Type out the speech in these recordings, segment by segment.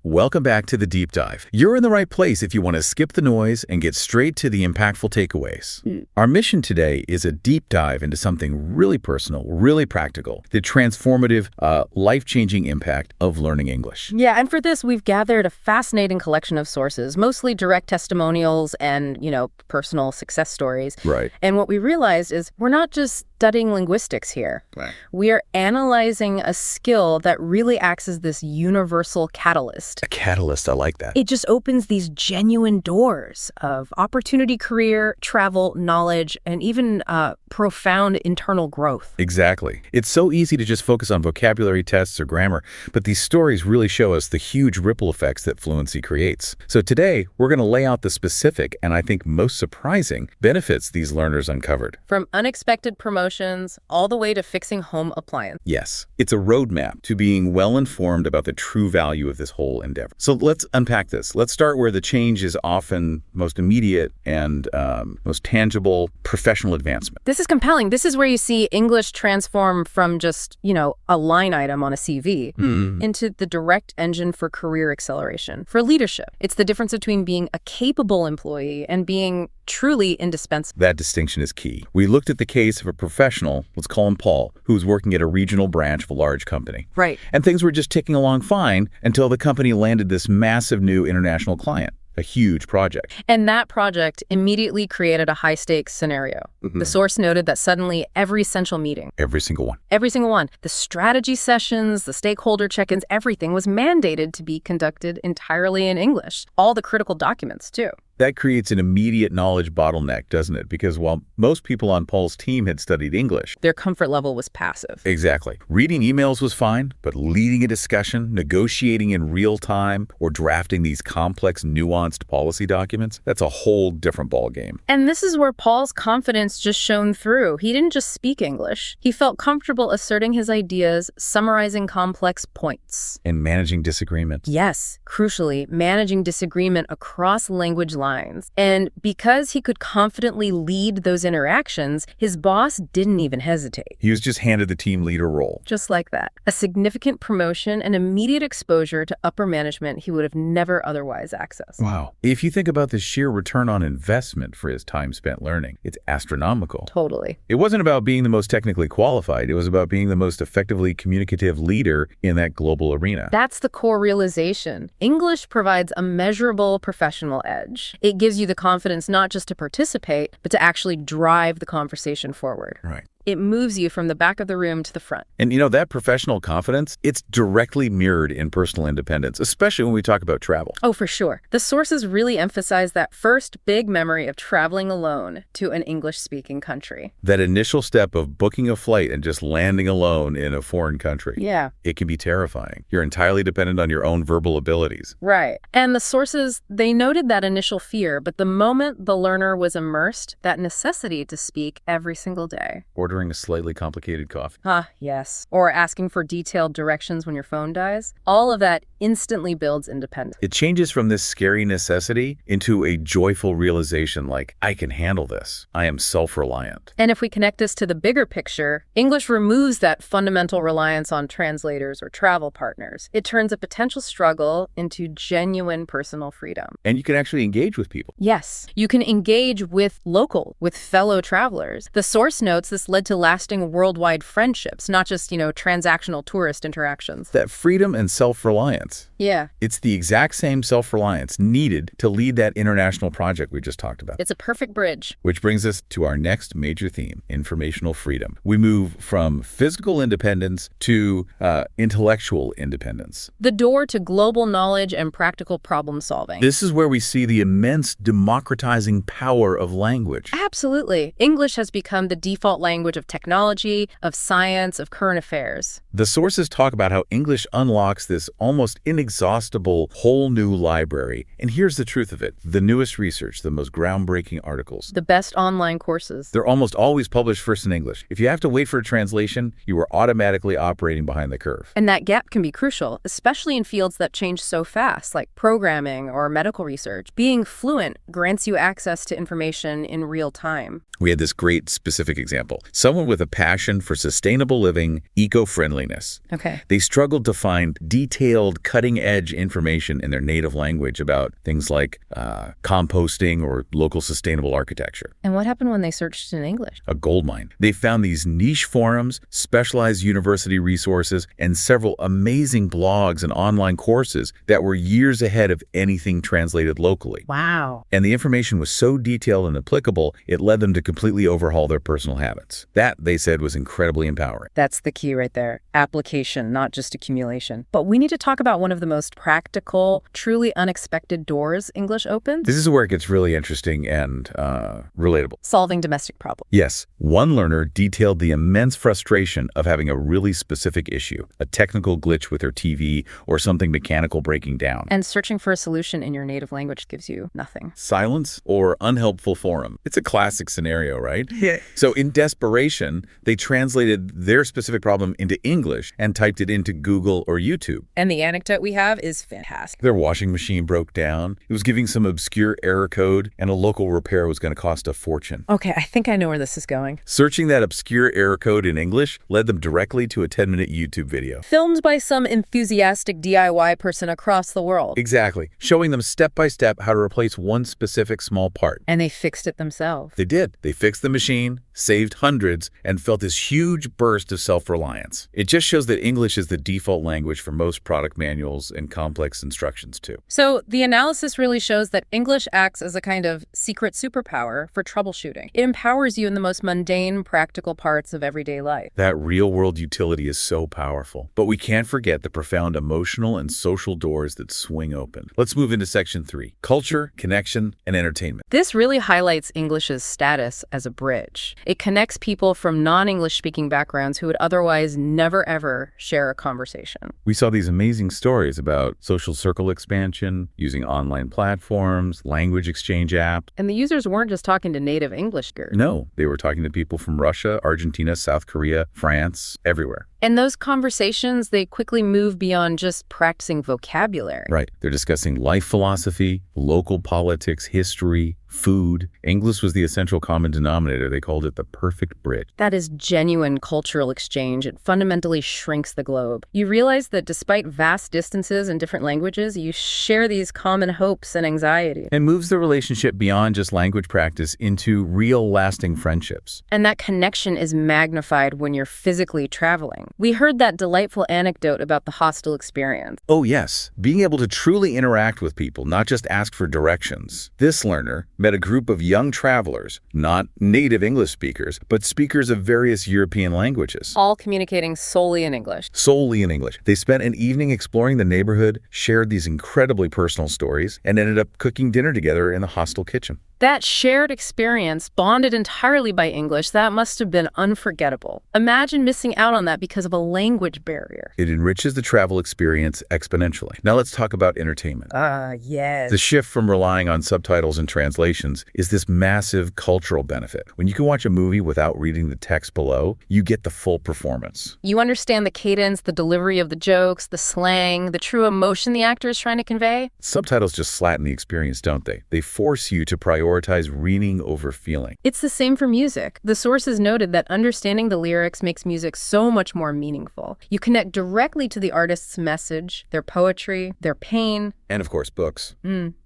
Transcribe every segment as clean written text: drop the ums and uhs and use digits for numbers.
Welcome back to the Deep Dive. You're in the right place if you want to skip the noise and get straight to the impactful takeaways. Our mission today is a deep dive into something really personal, really practical, the transformative, life-changing impact of learning English. Yeah, and for this, we've gathered a fascinating collection of sources, mostly direct testimonials and, personal success stories. Right. And what we realized is we're not just studying linguistics here. Right. We are analyzing a skill that really acts as this universal catalyst. A catalyst, I like that. It just opens these genuine doors of opportunity, career, travel, knowledge, and even profound internal growth. Exactly. It's so easy to just focus on vocabulary tests or grammar, but these stories really show us the huge ripple effects that fluency creates. So today, we're going to lay out the specific and I think most surprising benefits these learners uncovered. From unexpected promotions all the way to fixing home appliances. Yes, it's a roadmap to being well-informed about the true value of this whole endeavor. So let's unpack this. Let's start where the change is often most immediate and most tangible: professional advancement. This is compelling. This is where you see English transform from just, a line item on a CV into the direct engine for career acceleration, for leadership. It's the difference between being a capable employee and being truly indispensable. That distinction is key. We looked at the case of a professional, let's call him Paul, who was working at a regional branch of a large company. Right. And things were just ticking along fine until the company landed this massive new international client. A huge project. And that project immediately created a high-stakes scenario. The source noted that suddenly every essential meeting, Every single one. the strategy sessions, the stakeholder check-ins, everything was mandated to be conducted entirely in English. All the critical documents, too. That creates an immediate knowledge bottleneck, doesn't it? Because while most people on Paul's team had studied English, Their comfort level was passive. exactly. Reading emails was fine, but leading a discussion, negotiating in real time, or drafting these complex, nuanced policy documents, that's a whole different ballgame. And this is where Paul's confidence just shone through. He didn't just speak English. He felt comfortable asserting his ideas, summarizing complex points. And managing disagreement. Yes, crucially, managing disagreement across language lines. And because he could confidently lead those interactions, his boss didn't even hesitate. He was just handed the team leader role. Just like that. A significant promotion and immediate exposure to upper management he would have never otherwise accessed. Wow. If you think about the sheer return on investment for his time spent learning, it's astronomical. Totally. It wasn't about being the most technically qualified. It was about being the most effectively communicative leader in that global arena. That's the core realization. English provides a measurable professional edge. It gives you the confidence not just to participate, but to actually drive the conversation forward. Right. It moves you from the back of the room to the front. And that professional confidence, it's directly mirrored in personal independence, especially when we talk about travel. Oh, for sure. The sources really emphasize that first big memory of traveling alone to an English-speaking country. That initial step of booking a flight and just landing alone in a foreign country. Yeah. It can be terrifying. You're entirely dependent on your own verbal abilities. Right. And the sources, they noted that initial fear, but the moment the learner was immersed, that necessity to speak every single day. Ordering a slightly complicated coffee. Yes. Or asking for detailed directions when your phone dies. All of that instantly builds independence. It changes from this scary necessity into a joyful realization like, I can handle this. I am self-reliant. And if we connect this to the bigger picture, English removes that fundamental reliance on translators or travel partners. It turns a potential struggle into genuine personal freedom. And you can actually engage with people. Yes, you can engage with with fellow travelers. The source notes this led to lasting worldwide friendships, not just, transactional tourist interactions. That freedom and self-reliance. Yeah. It's the exact same self-reliance needed to lead that international project we just talked about. It's a perfect bridge. Which brings us to our next major theme, informational freedom. We move from physical independence to intellectual independence. The door to global knowledge and practical problem solving. This is where we see the immense democratizing power of language. Absolutely. English has become the default language of technology, of science, of current affairs. The sources talk about how English unlocks this almost inexhaustible whole new library. And here's the truth of it. The newest research, the most groundbreaking articles. The best online courses. They're almost always published first in English. If you have to wait for a translation, you are automatically operating behind the curve. And that gap can be crucial, especially in fields that change so fast, like programming or medical research. Being fluent grants you access to information in real time. We had this great specific example. someone with a passion for sustainable living, eco-friendliness. Okay. They struggled to find detailed, cutting-edge information in their native language about things like composting or local sustainable architecture. And what happened when they searched in English? A goldmine. They found these niche forums, specialized university resources, and several amazing blogs and online courses that were years ahead of anything translated locally. Wow. And the information was so detailed and applicable, it led them to completely overhaul their personal habits. That, they said, was incredibly empowering. That's the key right there. Application, not just accumulation. But we need to talk about one of the most practical, truly unexpected doors English opens. This is where it gets really interesting and relatable. Solving domestic problems. Yes, one learner detailed the immense frustration of having a really specific issue, a technical glitch with her TV or something mechanical breaking down. And searching for a solution in your native language gives you nothing. Silence or unhelpful forum. It's a classic scenario, right? Yeah. So in desperation, they translated their specific problem into English and typed it into Google or YouTube. And the anecdote we have is fantastic. Their washing machine broke down. It was giving some obscure error code, and a local repair was going to cost a fortune. Okay, I think I know where this is going. Searching that obscure error code in English led them directly to a 10-minute YouTube video. Filmed by some enthusiastic DIY person across the world. Exactly. Showing them step-by-step how to replace one specific small part. And they fixed it themselves. They did. They fixed the machine, saved hundreds, and felt this huge burst of self-reliance. It just shows that English is the default language for most product manuals and complex instructions, too. So the analysis really shows that English acts as a kind of secret superpower for troubleshooting. It empowers you in the most mundane, practical parts of everyday life. That real-world utility is so powerful. But we can't forget the profound emotional and social doors that swing open. Let's move into Section 3, Culture, Connection, and Entertainment. This really highlights English's status as a bridge. It connects people from non-English speaking backgrounds who would otherwise never ever share a conversation. We saw these amazing stories about social circle expansion, using online platforms, language exchange apps. And the users weren't just talking to native English speakers. No, they were talking to people from Russia, Argentina, South Korea, France, everywhere. And those conversations, they quickly move beyond just practicing vocabulary. Right. They're discussing life philosophy, local politics, history, food. English was the essential common denominator. They called it the perfect bridge. That is genuine cultural exchange. It fundamentally shrinks the globe. You realize that despite vast distances and different languages, you share these common hopes and anxieties. And moves the relationship beyond just language practice into real lasting friendships. And that connection is magnified when you're physically traveling. We heard that delightful anecdote about the hostel experience. Oh yes, being able to truly interact with people, not just ask for directions. This learner met a group of young travelers, not native English speakers, but speakers of various European languages. All communicating solely in English. Solely in English. They spent an evening exploring the neighborhood, shared these incredibly personal stories, and ended up cooking dinner together in the hostel kitchen. That shared experience, bonded entirely by English, that must have been unforgettable. Imagine missing out on that because of a language barrier. It enriches the travel experience exponentially. Now let's talk about entertainment. Yes. The shift from relying on subtitles and translations is this massive cultural benefit. When you can watch a movie without reading the text below, you get the full performance. You understand the cadence, the delivery of the jokes, the slang, the true emotion the actor is trying to convey. Subtitles just flatten the experience, don't they? They force you to prioritize reading over feeling. It's the same for music. The sources noted that understanding the lyrics makes music so much more meaningful. You connect directly to the artist's message, their poetry, their pain. And of course, books.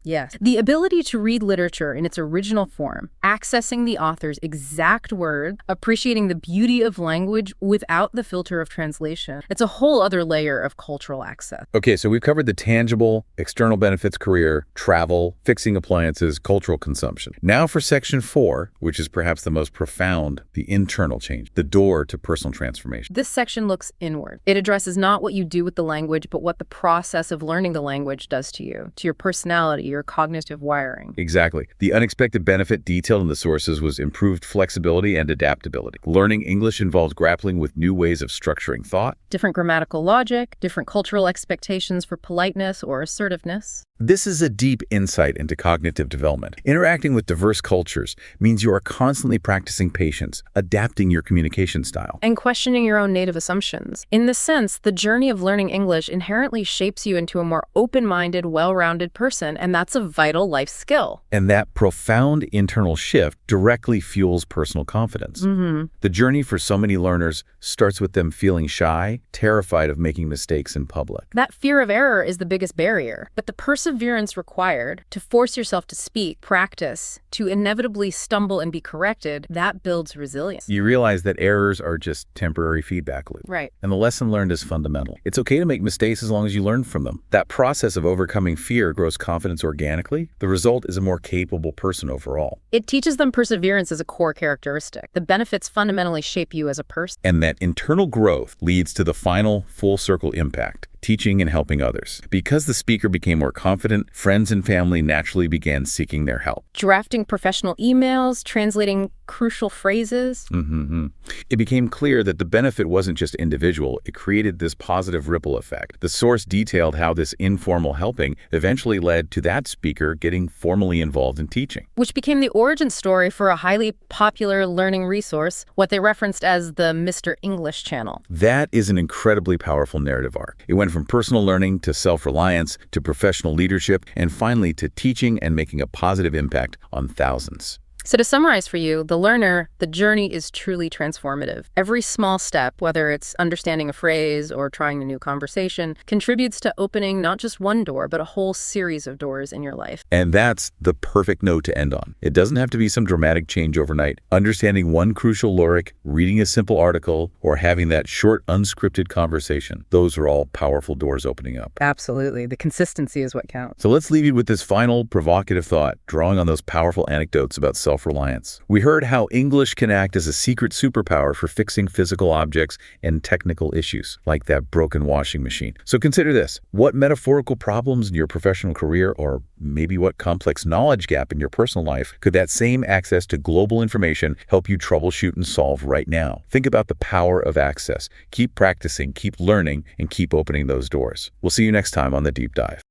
Yes. The ability to read literature in its original form, accessing the author's exact words, appreciating the beauty of language without the filter of translation. It's a whole other layer of cultural access. Okay, so we've covered the tangible, external benefits career, travel, fixing appliances, cultural consumption. Now for Section 4, which is perhaps the most profound, the internal change, the door to personal transformation. This section looks inward. It addresses not what you do with the language, but what the process of learning the language does to you, to your personality, your cognitive wiring. Exactly. The unexpected benefit detailed in the sources was improved flexibility and adaptability. Learning English involves grappling with new ways of structuring thought. Different grammatical logic, different cultural expectations for politeness or assertiveness. This is a deep insight into cognitive development. Interacting with diverse cultures means you are constantly practicing patience, adapting your communication style. And questioning your own native assumptions. In this sense, the journey of learning English inherently shapes you into a more open-minded, well-rounded person, and that's a vital life skill. And that profound internal shift directly fuels personal confidence. The journey for so many learners starts with them feeling shy, terrified of making mistakes in public. That fear of error is the biggest barrier, but the perseverance required to force yourself to speak, practice, to inevitably stumble and be corrected, that builds resilience. You realize that errors are just temporary feedback loop. Right. And the lesson learned is fundamental. It's okay to make mistakes as long as you learn from them. That process of overcoming fear grows confidence organically. The result is a more capable person overall. It teaches them perseverance as a core characteristic. The benefits fundamentally shape you as a person. And that internal growth leads to the final full circle impact, teaching and helping others. Because the speaker became more confident, friends and family naturally began seeking their help. Drafting professional emails, translating crucial phrases. It became clear that the benefit wasn't just individual, it created this positive ripple effect. The source detailed how this informal helping eventually led to that speaker getting formally involved in teaching. Which became the origin story for a highly popular learning resource, what they referenced as the Mr. English channel. That is an incredibly powerful narrative arc. It went from personal learning to self-reliance to professional leadership and finally to teaching and making a positive impact on thousands. So to summarize for you, the learner, the journey is truly transformative. Every small step, whether it's understanding a phrase or trying a new conversation, contributes to opening not just one door, but a whole series of doors in your life. And that's the perfect note to end on. It doesn't have to be some dramatic change overnight. Understanding one crucial lyric, reading a simple article, or having that short, unscripted conversation, those are all powerful doors opening up. Absolutely. The consistency is what counts. So let's leave you with this final provocative thought, drawing on those powerful anecdotes about self-reliance. We heard how English can act as a secret superpower for fixing physical objects and technical issues, like that broken washing machine. So consider this. What metaphorical problems in your professional career, or maybe what complex knowledge gap in your personal life, could that same access to global information help you troubleshoot and solve right now? Think about the power of access. Keep practicing, keep learning, and keep opening those doors. We'll see you next time on The Deep Dive.